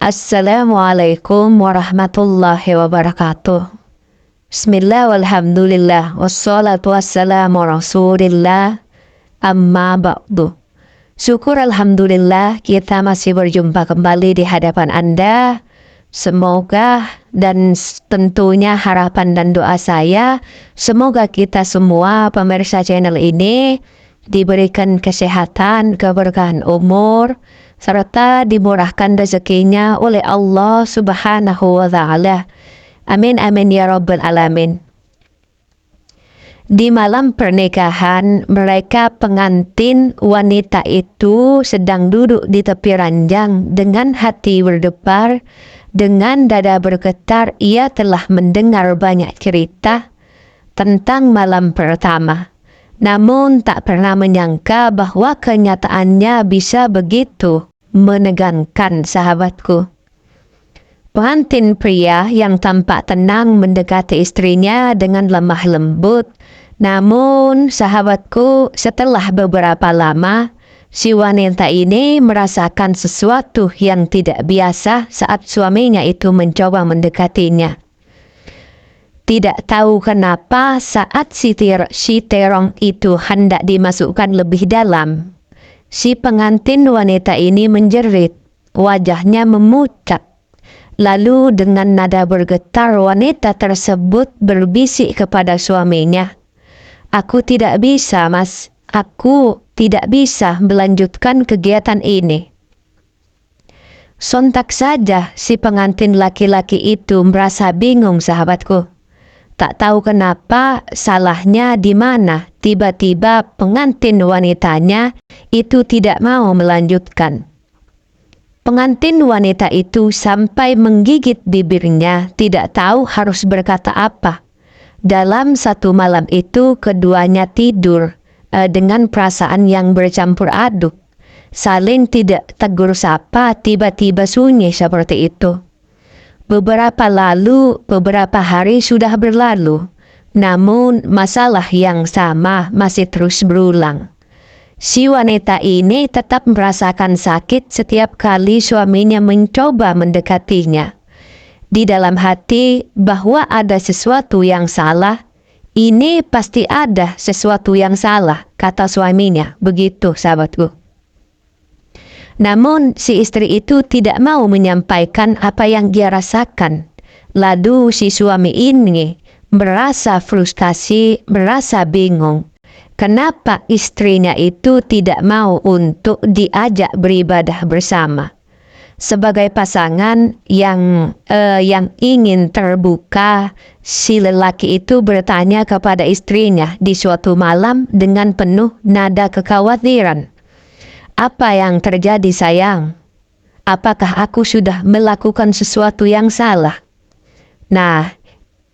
Assalamualaikum warahmatullahi wabarakatuh. Bismillah walhamdulillah wassalatu wassalamu rasulillah amma ba'du. Syukur alhamdulillah kita masih berjumpa kembali di hadapan Anda. Semoga dan tentunya harapan dan doa saya, semoga kita semua pemirsa channel ini diberikan kesehatan, keberkahan umur, serta dimurahkan rezekinya oleh Allah Subhanahu wa Ta'ala. Amin amin ya rabbal alamin. Di malam pernikahan, mereka pengantin wanita itu sedang duduk di tepi ranjang dengan hati berdepar, dengan dada bergetar. Ia telah mendengar banyak cerita tentang malam pertama, namun tak pernah menyangka bahwa kenyataannya bisa begitu menegangkan, sahabatku. Pengantin pria yang tampak tenang mendekati istrinya dengan lemah lembut. Namun sahabatku, setelah beberapa lama, si wanita ini merasakan sesuatu yang tidak biasa saat suaminya itu mencoba mendekatinya. Tidak tahu kenapa saat si terong itu hendak dimasukkan lebih dalam, si pengantin wanita ini menjerit, wajahnya memucat. Lalu dengan nada bergetar wanita tersebut berbisik kepada suaminya, "Aku tidak bisa, Mas. Aku tidak bisa melanjutkan kegiatan ini." Sontak saja si pengantin laki-laki itu merasa bingung, sahabatku. Tak tahu kenapa, salahnya di mana. Tiba-tiba pengantin wanitanya itu tidak mau melanjutkan. Pengantin wanita itu sampai menggigit bibirnya, tidak tahu harus berkata apa. Dalam satu malam itu keduanya tidur dengan perasaan yang bercampur aduk. Saling tidak tegur sapa, tiba-tiba sunyi seperti itu. Beberapa hari sudah berlalu, namun masalah yang sama masih terus berulang. Si wanita ini tetap merasakan sakit setiap kali suaminya mencoba mendekatinya. Di dalam hati bahwa ada sesuatu yang salah. Ini pasti ada sesuatu yang salah, kata suaminya. Begitu, sahabatku. Namun si istri itu tidak mau menyampaikan apa yang dia rasakan. Lalu si suami ini merasa frustasi, merasa bingung. Kenapa istrinya itu tidak mau untuk diajak beribadah bersama? Sebagai pasangan yang ingin terbuka, si lelaki itu bertanya kepada istrinya di suatu malam dengan penuh nada kekhawatiran. "Apa yang terjadi, sayang? Apakah aku sudah melakukan sesuatu yang salah?" Nah,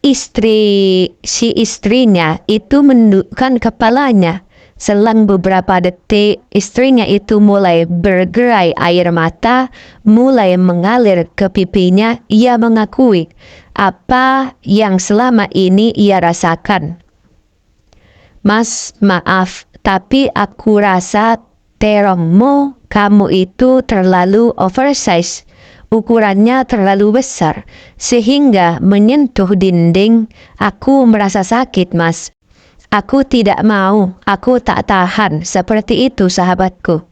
si istrinya itu menundukkan kepalanya. Selang beberapa detik, istrinya itu mulai bergerai air mata, mulai mengalir ke pipinya. Ia mengakui apa yang selama ini ia rasakan. "Mas, maaf, tapi aku rasa terongmu, kamu itu terlalu oversize. Ukurannya terlalu besar, sehingga menyentuh dinding. Aku merasa sakit, Mas. Aku tidak mau, aku tak tahan." Seperti itu, sahabatku.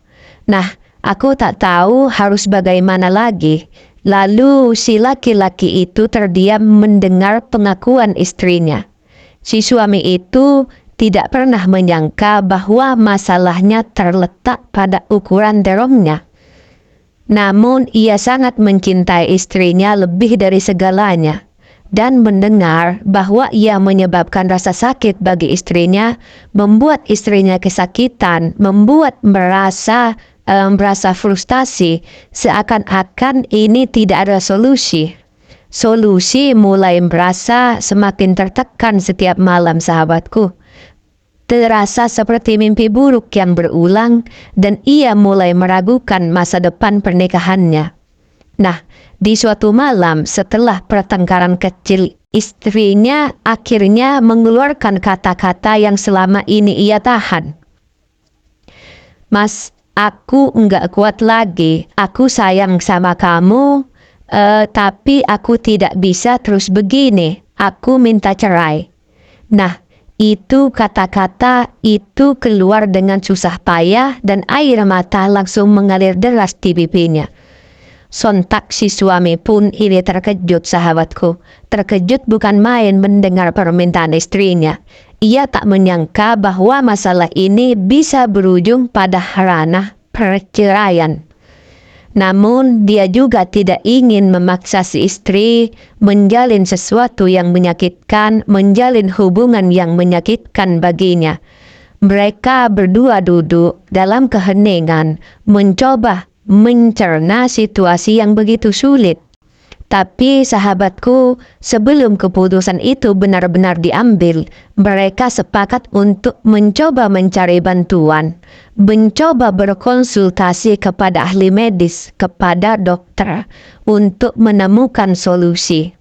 Nah, aku tak tahu harus bagaimana lagi. Lalu si laki-laki itu terdiam mendengar pengakuan istrinya. Si suami itu tidak pernah menyangka bahwa masalahnya terletak pada ukuran terongnya. Namun ia sangat mencintai istrinya lebih dari segalanya. Dan mendengar bahwa ia menyebabkan rasa sakit bagi istrinya, membuat istrinya kesakitan, membuat merasa frustasi, seakan-akan ini tidak ada solusi. Solusi mulai merasa semakin tertekan setiap malam, sahabatku. Terasa seperti mimpi buruk yang berulang, dan ia mulai meragukan masa depan pernikahannya. Nah, di suatu malam setelah pertengkaran kecil, istrinya akhirnya mengeluarkan kata-kata yang selama ini ia tahan. "Mas, aku enggak kuat lagi. Aku sayang sama kamu. Tapi aku tidak bisa terus begini. Aku minta cerai. Nah, itu kata-kata itu keluar dengan susah payah dan air mata langsung mengalir deras di pipinya. Sontak si suami pun ini terkejut, sahabatku. Terkejut bukan main mendengar permintaan istrinya. Ia tak menyangka bahwa masalah ini bisa berujung pada ranah perceraian. Namun dia juga tidak ingin memaksa si istri menjalin sesuatu yang menyakitkan, menjalin hubungan yang menyakitkan baginya. Mereka berdua duduk dalam keheningan, mencoba mencerna situasi yang begitu sulit. Tapi sahabatku, sebelum keputusan itu benar-benar diambil, mereka sepakat untuk mencoba mencari bantuan, mencoba berkonsultasi kepada ahli medis, kepada dokter, untuk menemukan solusi.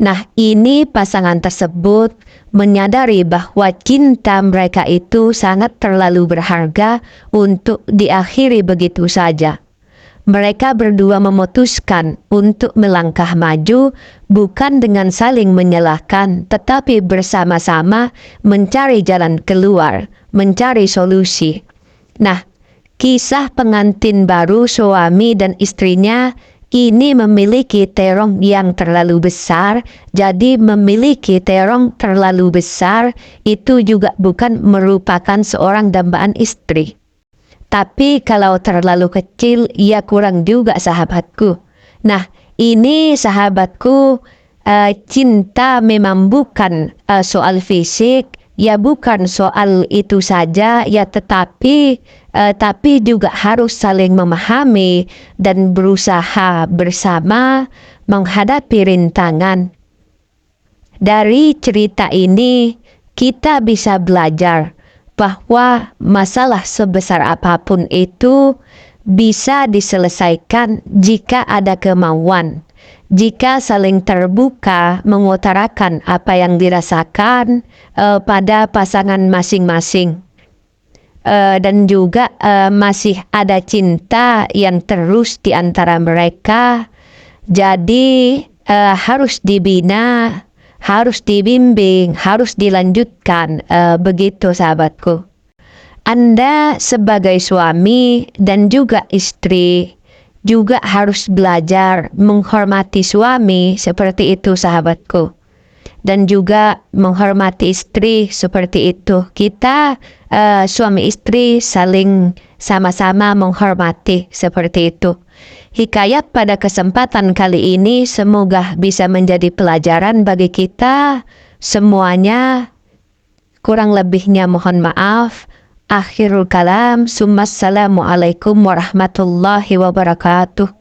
Nah, ini pasangan tersebut menyadari bahwa cinta mereka itu sangat terlalu berharga untuk diakhiri begitu saja. Mereka berdua memutuskan untuk melangkah maju, bukan dengan saling menyalahkan, tetapi bersama-sama mencari jalan keluar, mencari solusi. Nah, kisah pengantin baru suami dan istrinya ini memiliki terong yang terlalu besar. Jadi memiliki terong terlalu besar itu juga bukan merupakan seorang dambaan istri. Tapi kalau terlalu kecil, ya kurang juga, sahabatku. Nah, ini sahabatku, cinta memang bukan soal fisik, ya bukan soal itu saja, ya tapi juga harus saling memahami dan berusaha bersama menghadapi rintangan. Dari cerita ini, kita bisa belajar bahwa masalah sebesar apapun itu bisa diselesaikan jika ada kemauan, jika saling terbuka mengutarakan apa yang dirasakan pada pasangan masing-masing, dan juga masih ada cinta yang terus di antara mereka. Jadi harus dibina, harus dibimbing, harus dilanjutkan, begitu sahabatku. Anda sebagai suami dan juga istri juga harus belajar menghormati suami seperti itu, sahabatku. Dan juga menghormati istri seperti itu. Kita suami istri saling sama-sama menghormati seperti itu. Hikayat pada kesempatan kali ini semoga bisa menjadi pelajaran bagi kita semuanya. Kurang lebihnya mohon maaf. Akhirul kalam. Assalamualaikum warahmatullahi wabarakatuh.